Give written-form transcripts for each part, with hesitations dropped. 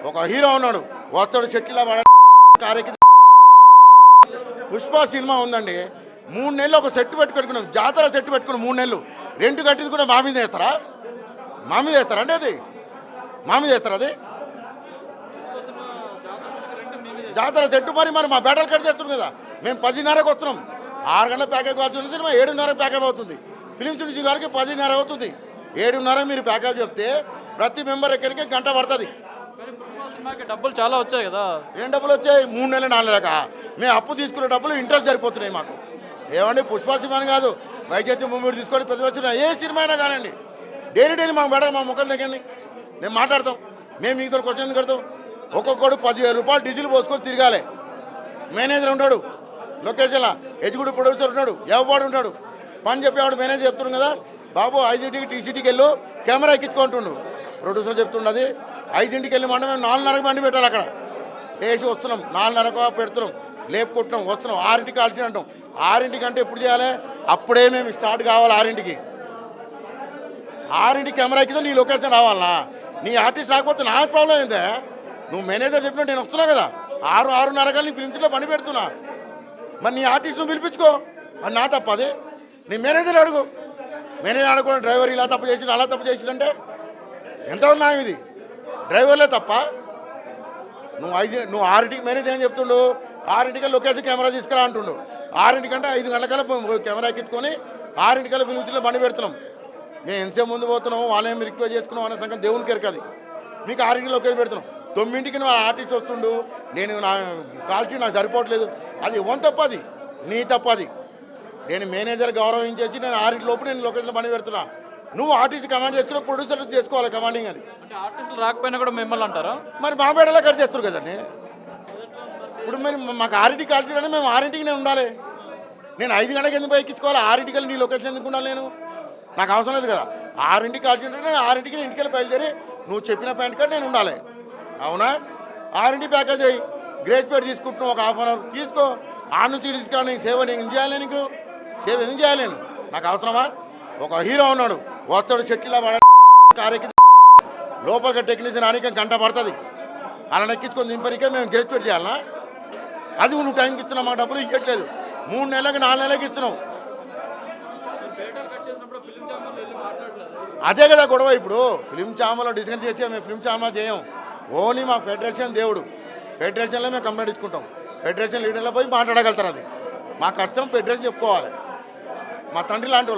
ఒక హీరో ఉన్నాడు వస్తాడు చెట్ల కారెక్కి. పుష్ప సినిమా ఉందండి, 3 నెలలు ఒక సెట్ పెట్టుకున్నాం, జాతర సెట్ పెట్టుకున్నాం 3 నెలలు. రెంట్ కట్టింది కూడా మా మీద వేస్తారా? మా మీద వేస్తారా అంటే అది మా మీద వేస్తారా? అది జాతర సెట్టు మరి మా బ్యాటల్ కట్ చేస్తున్నాం కదా. మేము 10:30కి వస్తున్నాం, 6 గంటల ప్యాకేజ్ కావాల్సిన సినిమా 7:30 ప్యాకేజ్ అవుతుంది. ఫిలిమ్స్ నుంచి వారికి 10:30 అవుతుంది. 7:30 మీరు ప్యాకేజ్ చెప్తే ప్రతి మెంబర్ ఎక్కడికి గంట పడుతుంది. డబ్బులు చాలా వచ్చాయి కదా. ఏం డబ్బులు వచ్చాయి? 3 నెలలు 4 నెలలక మేము అప్పు తీసుకునే డబ్బులు ఇంట్రెస్ట్ సరిపోతున్నాయి మాకు. ఏమండి పుష్ప సినిమాని కాదు, వైద్య మూవీ తీసుకొని పెద్ద సినిమా ఏ సినిమా అయినా కానండి, డైలీ మాకు బెటర్ మా ముఖం దగ్గరండి. మేము మాట్లాడతాం, మేము మీతో క్వశ్చన్ ఎందుకు కడతాం? ఒక్కొక్కడు 10,000 రూపాయలు డీజిల్ పోసుకొని తిరగాలి. మేనేజర్ ఉంటాడు లొకేషన్లో, ఎగ్జిక్యూటివ్ ప్రొడ్యూసర్ ఉంటాడు, ఎవడు ఉంటాడు, పని చెప్పేవాడు మేనేజర్ చెప్తున్నాడు కదా, బాబు 5ంటికి టీసీటీకి వెళ్ళు కెమెరా ఎక్కించుకుంటుండు. ప్రొడ్యూసర్ చెప్తుండది 5ంటికి వెళ్ళి మాట మేము 4:30కి బండి పెట్టాలి. అక్కడ వేసి వస్తున్నాం, 4:30కు పెడుతున్నాం, లేపుకుంటున్నాం, వస్తున్నాం, 6ంటికి కాల్చి అంటాం. 6ంటికి అంటే ఎప్పుడు చేయాలి? అప్పుడే మేము స్టార్ట్ కావాలి. 6ంటికి కెమెరా ఎక్కితే నీ లొకేషన్ రావాలా? నీ ఆర్టిస్ట్ రాకపోతే నా ప్రాబ్లం ఏందే? నువ్వు మేనేజర్ చెప్పినా నేను వస్తున్నా కదా, 6-6:30 కల్లా నీ ఫిలిమ్స్లో పని పెడుతున్నా. మరి నీ ఆర్టిస్ట్ నువ్వు పిలిపించుకో, అది నా తప్ప. అది నీ మేనేజర్ అడుగు. మేనేజర్ అడగకుండా డ్రైవర్ ఇలా తప్పు చేసి అలా తప్పు చేసిందంటే ఎంత ఉన్నావు? ఇది డ్రైవర్లే తప్ప. నువ్వు 6ంటికి మేనేజర్ ఏం చెప్తుండు? 6ంటికి లొకేషన్ కెమెరా తీసుకురా అంటుండు. 6ంటికంటే 5 గంటలకల్లా కెమెరా ఎక్కించుకొని 6ంటికల్లా ఫిలిమ్స్లో బండి పెడుతున్నాం. మేము ఎంతసేపు ముందు పోతున్నాము, వాళ్ళేమి రిక్వెస్ట్ చేసుకున్నాం అనే సంగతి దేవునికి ఎరకది. మీకు 6ంటికి లొకేషన్ పెడుతున్నాం, 9ంటికి నా ఆర్టిస్ట్ వస్తుండు, నేను నా కాల్చి నాకు సరిపోవట్లేదు. అది ఎవరి తప్పది? నీ తప్పది. నేను మేనేజర్ గౌరవించేసి నేను 6ంటి లోపు నేను లొకేషన్లో బండి పెడుతున్నా. నువ్వు ఆర్టిస్ట్ కమాండ్ చేసుకుని ప్రొడ్యూసర్ చేసుకోవాలి కమాండింగ్. అది ఆర్టిస్టులు రాకపోయినా కూడా మిమ్మల్ని అంటారా? మరి మా బేడలో కట్ చేస్తారు కదండి. ఇప్పుడు మరి మాకు 6ంటికి కాల్చాలంటే మేము 6ంటికి నేను ఉండాలి. నేను 5 గంటలకు ఎందుకు ఎక్కించుకోవాలి? 6ంటికి వెళ్ళి నీ లొకేషన్ ఎందుకు ఉండాలి? నాకు అవసరం లేదు కదా. 6ంటికి కాల్చింటే నేను 6ంటికి ఇంటికి వెళ్ళి బయలుదేరి నువ్వు చెప్పిన పాయింట్ కాడ నేను ఉండాలి. అవునా? 6ంటి ప్యాకేజ్ అయ్యి గ్రేస్ పేడ్ తీసుకుంటున్నావు, ఒక ½ అవర్ తీసుకో. నుంచి తీసుకురా, నీకు సేవ నేను ఎందుకు చేయాలి? నీకు సేవ ఎందుకు చేయాలి? నాకు అవసరమా? ఒక హీరో ఉన్నాడు వస్తాడు చెట్ల కారెక్కి లోపలికి టెక్నీషియన్ ఆడికి గంట పడుతుంది. అలా ఎక్కించుకొని దింపరికే మేము గ్రేస్ పేడ్ చేయాలన్నా? అది నువ్వు టైంకి ఇస్తున్నావు, మా డబ్బులు ఇవ్వట్లేదు. 3 నెలలకు 4 నెలలకి ఇస్తున్నావు. అదే కదా గొడవ. ఇప్పుడు ఫిలిం ఛాంబర్లో డిస్కస్ చేసి మేము ఫిలిం ఛాంబర్ చేయం. ఓన్లీ మా ఫెడరేషన్ దేవుడు, ఫెడరేషన్లో మేము కంప్లైంట్ ఇచ్చుకుంటాం. ఫెడరేషన్ లీడర్లో పోయి మాట్లాడగలుగుతారు. అది మా కష్టం. ఫెడరేషన్ చెప్పుకోవాలి. మా తండ్రి లాంటి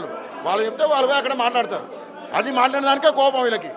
వాళ్ళు చెప్తే వాళ్ళు పోయి అక్కడ మాట్లాడతారు. అది మాట్లాడిన దానికే కోపం వీళ్ళకి.